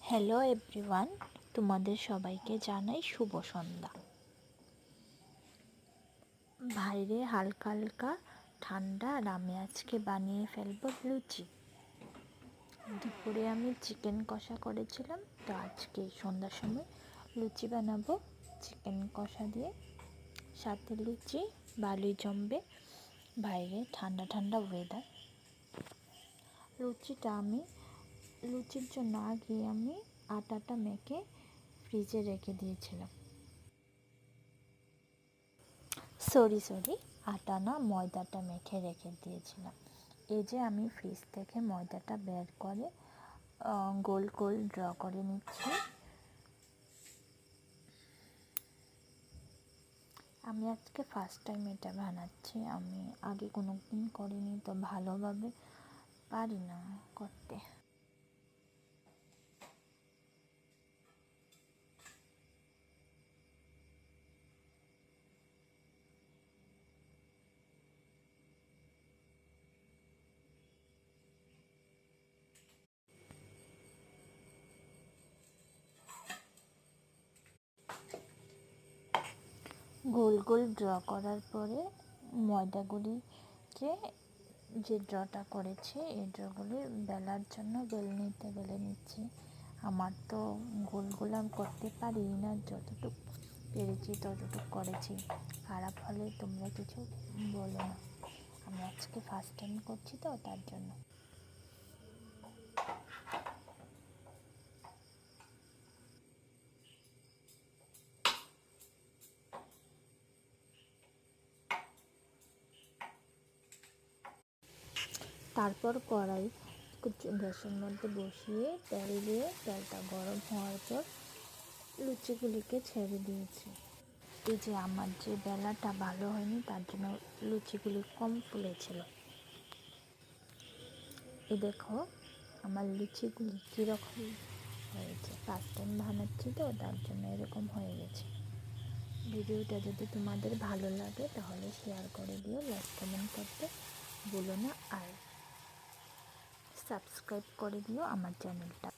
Hello everyone, তোমাদের সবাইকে জানাই শুভ সন্ধ্যা। বাইরে হালকা হালকা ঠান্ডা আর আমি আজকে বানিয়ে ফেলবো লুচি। দুপুরে আমি চিকেন কষা করেছিলাম, তো আজকে সন্ধ্যার সময় লুচি বানাবো চিকেন কষা দিয়ে। সাথে লুচি ভালোই জমবে, বাইরে ঠান্ডা ঠান্ডা ওয়েদার। লুচির জন্য আগে আমি আটাটা মেখে ফ্রিজে রেখে দিয়েছিলাম। সরি আটা না, ময়দাটা মেখে রেখে দিয়েছিলাম। এই যে আমি ফ্রিজ থেকে ময়দাটা বের করে গোল গোল ড্র করে নিচ্ছি। আমি আজকে ফার্স্ট টাইম এটা বানাচ্ছি, আমি আগে কোনো দিন করিনি, তো ভালোভাবে পারি না করতে। গোল গোল ড্র করার পরে ময়দাগুলিকে, যে ড্রটা করেছি এই ড্রগুলি বেলার জন্য বেলনিতে বেলে নিচ্ছি। আমার তো গোল আমি করতে পারি না, যতটুকু পেরেছি ততটুকু করেছি। খারাপ হলে তোমরা কিছু বলো না, আমি আজকে ফার্স্ট টাইম করছি তো তার জন্য। তারপর কড়াই গ্যাসের মধ্যে বসিয়ে তেল দিয়ে, তেলটা গরম হওয়ার পর লুচিগুলিকে ছেড়ে দিয়েছি। এই যে আমার যে বেলাটা ভালো হয়নি, তার জন্য লুচিগুলি কম ফুলেছিল। এই দেখো আমার লুচিগুলি কীরকম হয়েছে। ফার্স্ট টাইম বানাচ্ছি তো তার জন্য এরকম হয়ে গেছে। ভিডিওটা যদি তোমাদের ভালো লাগে তাহলে শেয়ার করে দিও, লাইক কমেন্ট করতে ভুলো না, আর সাবস্ক্রাইব করে দিও আমার চ্যানেলটা।